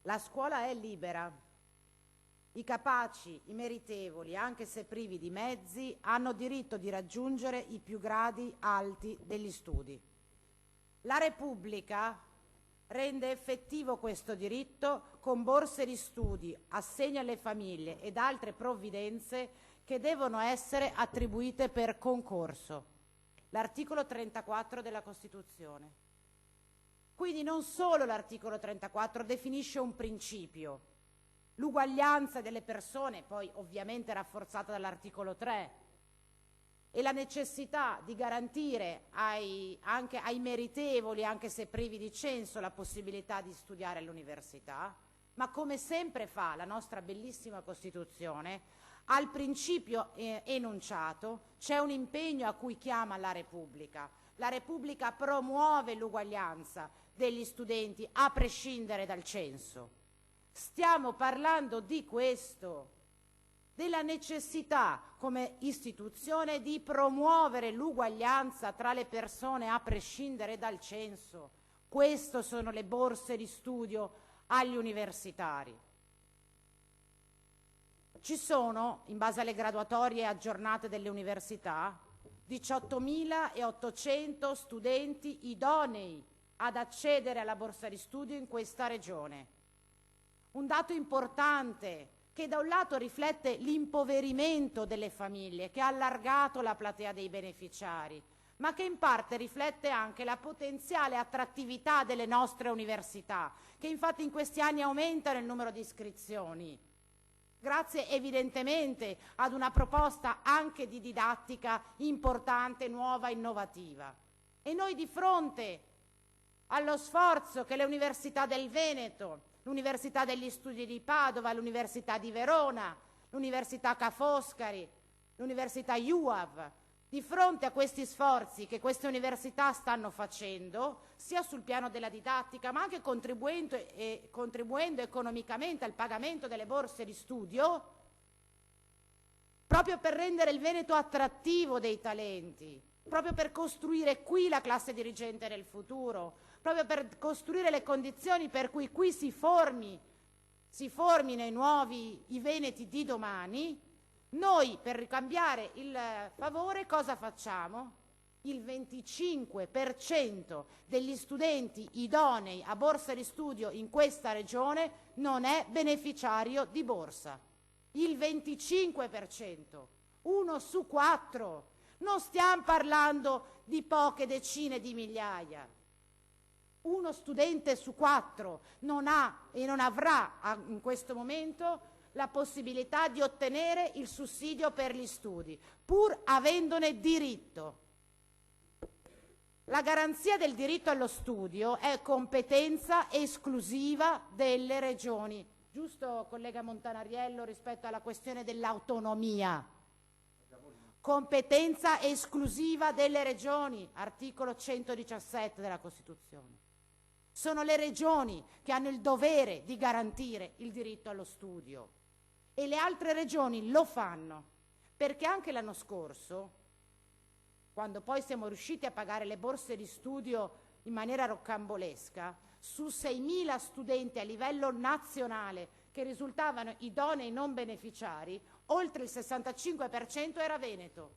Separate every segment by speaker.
Speaker 1: La scuola è libera. I capaci, i meritevoli, anche se privi di mezzi, hanno diritto di raggiungere i più gradi alti degli studi. La Repubblica rende effettivo questo diritto con borse di studi, assegno alle famiglie ed altre provvidenze che devono essere attribuite per concorso. L'articolo 34 della Costituzione. Quindi non solo l'articolo 34 definisce un principio, l'uguaglianza delle persone, poi ovviamente rafforzata dall'articolo 3, e la necessità di garantire anche ai meritevoli, anche se privi di censo, la possibilità di studiare all'università, ma come sempre fa la nostra bellissima Costituzione, al principio enunciato c'è un impegno a cui chiama la Repubblica. La Repubblica promuove l'uguaglianza degli studenti a prescindere dal censo. Stiamo parlando di questo, della necessità come istituzione di promuovere l'uguaglianza tra le persone a prescindere dal censo. Queste sono le borse di studio agli universitari. Ci sono, in base alle graduatorie aggiornate delle università, 18.800 studenti idonei ad accedere alla borsa di studio in questa regione. Un dato importante che da un lato riflette l'impoverimento delle famiglie, che ha allargato la platea dei beneficiari, ma che in parte riflette anche la potenziale attrattività delle nostre università, che infatti in questi anni aumentano il numero di iscrizioni, grazie evidentemente ad una proposta anche di didattica importante, nuova, innovativa. E noi di fronte allo sforzo che le università del Veneto, l'Università degli Studi di Padova, l'Università di Verona, l'Università Ca' Foscari, l'Università IUAV, di fronte a questi sforzi che queste università stanno facendo, sia sul piano della didattica, ma anche contribuendo economicamente al pagamento delle borse di studio, proprio per rendere il Veneto attrattivo dei talenti, proprio per costruire qui la classe dirigente del futuro, proprio per costruire le condizioni per cui qui si formino i veneti di domani. Noi, per ricambiare il favore, cosa facciamo? Il 25% degli studenti idonei a borsa di studio in questa regione non è beneficiario di borsa. Il 25%, 1 su 4. Non stiamo parlando di poche decine di migliaia. Uno studente su 4 non ha e non avrà in questo momento la possibilità di ottenere il sussidio per gli studi, pur avendone diritto. La garanzia del diritto allo studio è competenza esclusiva delle regioni. Giusto, collega Montanariello, rispetto alla questione dell'autonomia. Competenza esclusiva delle regioni, articolo 117 della Costituzione. Sono le regioni che hanno il dovere di garantire il diritto allo studio. E le altre regioni lo fanno, perché anche l'anno scorso, quando poi siamo riusciti a pagare le borse di studio in maniera roccambolesca, su 6.000 studenti a livello nazionale che risultavano idonei non beneficiari, oltre il 65% era Veneto,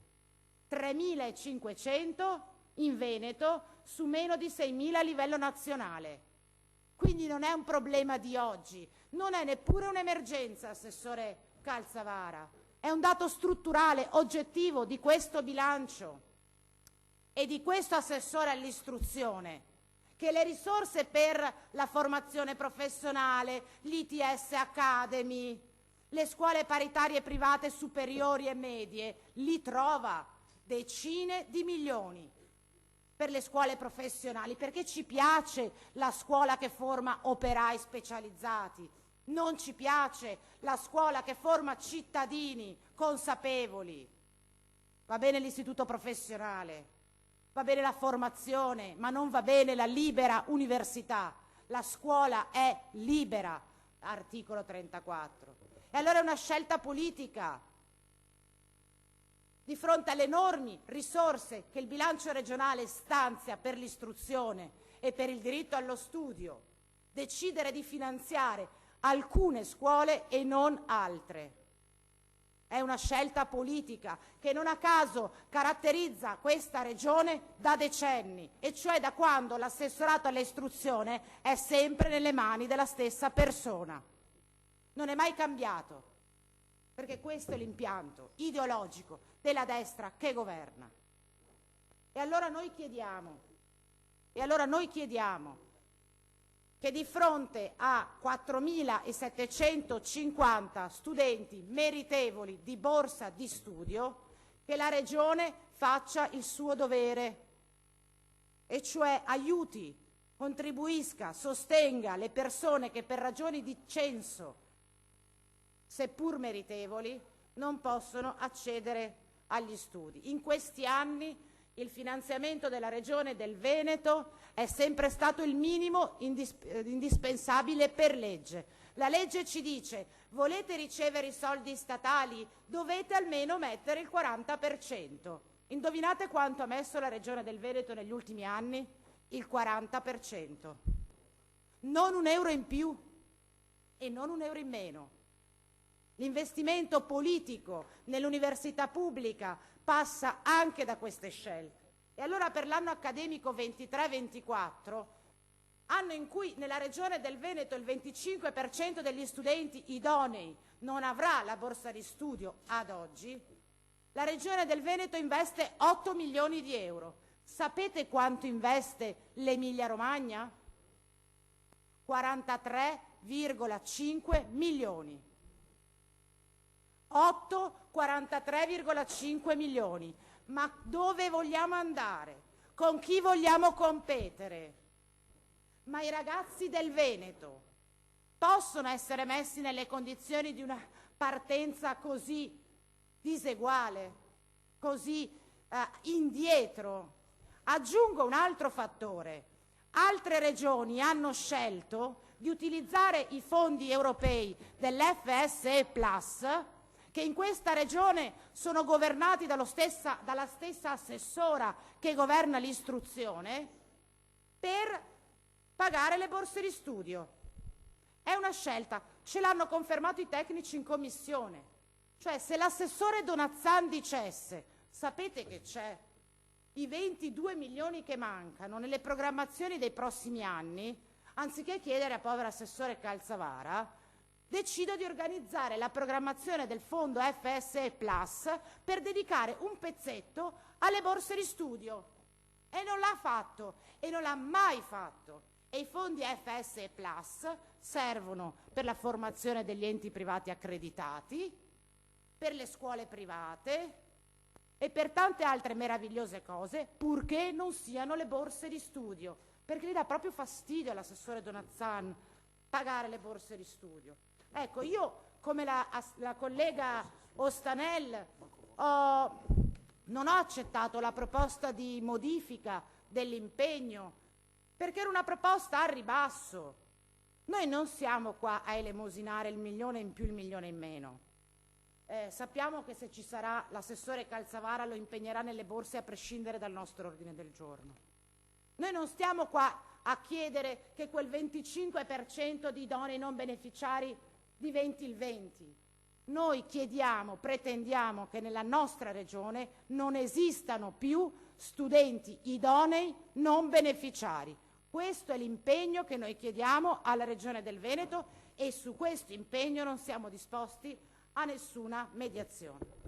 Speaker 1: 3.500 in Veneto su meno di 6.000 a livello nazionale. Quindi non è un problema di oggi, non è neppure un'emergenza, assessore Calzavara, è un dato strutturale, oggettivo di questo bilancio e di questo assessore all'istruzione, che le risorse per la formazione professionale, l'ITS Academy, le scuole paritarie private superiori e medie, li trova decine di milioni per le scuole professionali, perché ci piace la scuola che forma operai specializzati, non ci piace la scuola che forma cittadini consapevoli. Va bene l'istituto professionale, va bene la formazione, ma non va bene la libera università. La scuola è libera, articolo 34. E allora è una scelta politica. Di fronte alle enormi risorse che il bilancio regionale stanzia per l'istruzione e per il diritto allo studio, decidere di finanziare alcune scuole e non altre. È una scelta politica che non a caso caratterizza questa regione da decenni, e cioè da quando l'assessorato all'istruzione è sempre nelle mani della stessa persona. Non è mai cambiato, perché questo è l'impianto ideologico della destra che governa. E allora noi chiediamo che di fronte a 4.750 studenti meritevoli di borsa di studio, che la Regione faccia il suo dovere, e cioè aiuti, contribuisca, sostenga le persone che per ragioni di censo, seppur meritevoli, non possono accedere agli studi. In questi anni il finanziamento della Regione del Veneto è sempre stato il minimo indispensabile per legge. La legge ci dice: volete ricevere i soldi statali? Dovete almeno mettere il 40%. Indovinate quanto ha messo la Regione del Veneto negli ultimi anni? Il 40%. Non un euro in più e non un euro in meno. L'investimento politico nell'università pubblica passa anche da queste scelte. E allora per l'anno accademico 23-24, anno in cui nella Regione del Veneto il 25% degli studenti idonei non avrà la borsa di studio ad oggi, la Regione del Veneto investe 8 milioni di euro. Sapete quanto investe l'Emilia Romagna? 43,5 milioni. 43,5 milioni. Ma dove vogliamo andare? Con chi vogliamo competere? Ma i ragazzi del Veneto possono essere messi nelle condizioni di una partenza così diseguale, così indietro? Aggiungo un altro fattore. Altre regioni hanno scelto di utilizzare i fondi europei dell'FSE Plus, che in questa regione sono governati dalla stessa assessora che governa l'istruzione, per pagare le borse di studio. È una scelta, ce l'hanno confermato i tecnici in commissione. Cioè, se l'assessore Donazzan dicesse: sapete che c'è? I 22 milioni che mancano nelle programmazioni dei prossimi anni, anziché chiedere a povero assessore Calzavara, decido di organizzare la programmazione del fondo FSE Plus per dedicare un pezzetto alle borse di studio. E non l'ha fatto, e non l'ha mai fatto. E i fondi FSE Plus servono per la formazione degli enti privati accreditati, per le scuole private e per tante altre meravigliose cose, purché non siano le borse di studio, perché gli dà proprio fastidio all'assessore Donazzan pagare le borse di studio. Ecco, io come la collega Ostanel non ho accettato la proposta di modifica dell'impegno, perché era una proposta a ribasso. Noi non siamo qua a elemosinare il milione in più, il milione in meno. Sappiamo che se ci sarà l'assessore Calzavara lo impegnerà nelle borse a prescindere dal nostro ordine del giorno. Noi non stiamo qua a chiedere che quel 25% di idonei non beneficiari diventi il 20%. Noi chiediamo, pretendiamo che nella nostra regione non esistano più studenti idonei non beneficiari. Questo è l'impegno che noi chiediamo alla Regione del Veneto, e su questo impegno non siamo disposti a nessuna mediazione.